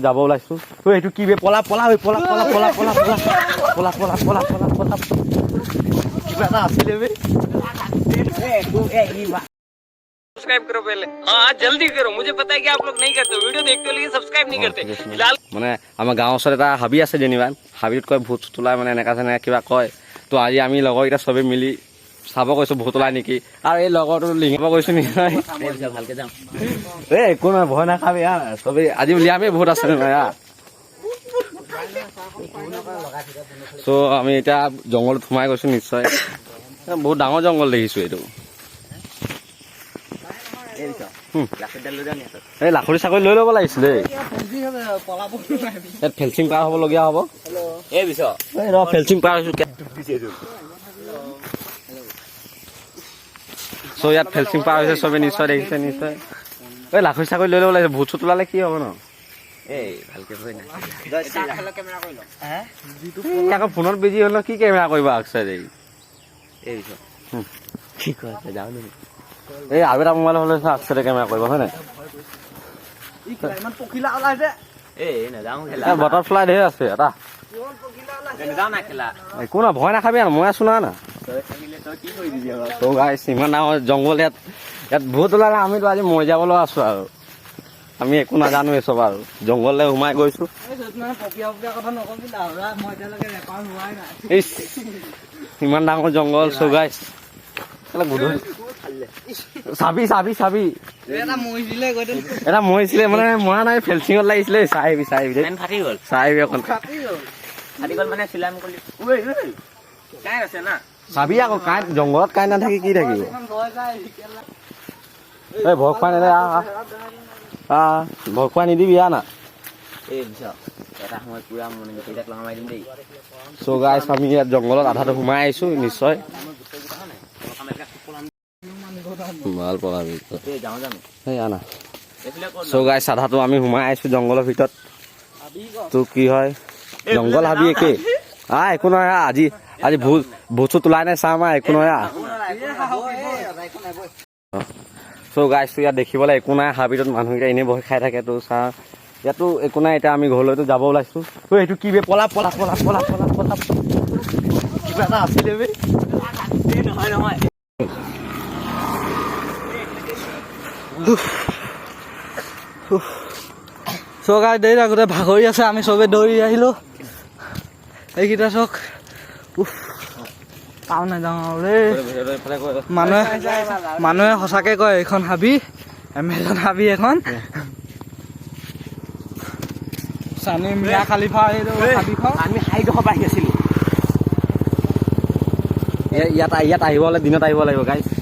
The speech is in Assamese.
যাব ওলাইছো এইটো কি বে পলা পলা পলা পলা পলা পলা পলা পলা পলা পলা পলা পলা কিবা এটা আছিলে বে सब्सक्राइब करो पहले हाँ जल्दी करो मुझे पता है कि आप लोग नहीं करते वीडियो देखते हो लेकिन सब्सक्राइब नहीं करते फिलहाल মানে আমাৰ গাঁৱৰ ওচৰত এটা হাবি আছে যেনিবা হাবিত কয় ভূত তোলাই মানে এনেকা কিবা কয় তো আজি আমি লগৰকেইটা চবে মিলি চাব কৈছো ভূত ওলাই নেকি আৰু এই লগৰটো লিঙিব কৈছো নিশ্চয় ভালকে যাম একো নহয় ভয় নাখাবি চবেই আজি উলিয়ামে ভূত আছে নহয় চ' আমি এতিয়া জংঘলত সোমাই গৈছো নিশ্চয় বহুত ডাঙৰ জংঘল দেখিছো এইটো এই লাখুৰি চাকৰি লৈ ল'ব লাগিছিলে ইয়াত ফেঞ্চিং পাৰ হ'বলগীয়া হ'ব ফেঞ্চিং পাৰ হৈছো চ' ইয়াত ফেঞ্চিং পাৰ হৈছে চবে নিশ্চয় দেখিছে নিশ্চয় এই লাখুৰি চাকৰি লৈ ল'ব লাগিছে ভূত চুত ওলালে কি হ'ব ন আকৌ ফোনত বিজি হ'ল কি কেমেৰা কৰিবা আকচাৰি কি কয় যাওঁ নেকি এই আৰু এটা মোবাইল হ'লে আকচাৰি কেমেৰা কৰিব হয় নাই বাটাৰফ্লাই ধেৰ আছে এটা একো না ভয় নাখাবি আৰু মই আছো না ইমান ডাঙৰ জংঘল ইয়াত ভূত ওলালে আমিতো আজি মৰি যাবলৈ আছো আৰু আমি একো নাজানো এই চব আৰু জংঘললৈ সোমাই গৈছো ইমান ডাঙৰ জংঘল চগাইছ চাবি চাবি চাবি এটা মৰিছিলে মানে মৰা নাই ফেঞ্চিঙত লাগিছিলে চাই আহিবি চাই আহিবি অকণ চাবি আকৌ কাঁইট জংঘলত কাঁইট নাথাকি কি থাকিব এই ভয় খোৱা নেদে ভয় খোৱা নিদিবি না চ' গাইছ আমি ইয়াত জংঘলত আধাটো সোমাই আহিছো নিশ্চয় ভাল পঢ়াবি চ' গাইছ আধাটো আমি সোমাই আহিছো জংঘলৰ ভিতৰত তো কি হয় জংঘল হাবি একে একো নহয় আজি আজি ভূত তোলাই নাই চাম একো নহয় চ' গাইছ ইয়াত দেখিবলৈ একো নাই হাবিটোত মানুহকেইটা এনেই বহি খাই থাকে তো চা ইয়াতো একো নাই এতিয়া আমি ঘৰলৈতো যাব ওলাইছো এইটো কি বে পলা পলা পলা পলা পলা পলা কিবা এটা আছিলে বে নহয় চৰকাৰ দেৰি আগতে ভাগৰি আছে আমি চবে দৌৰি আহিলো এইকেইটা চক পাও নাযাওঁ ৰে মানুহে সঁচাকে কয় এইখন হাবি এমেজন হাবি এখন চানি মিয়া খালিফা হাবিখন আমি হাইডোখৰ পাই আছিলো ইয়াত আহিব হ'লে দিনত আহিব লাগিব গাইছ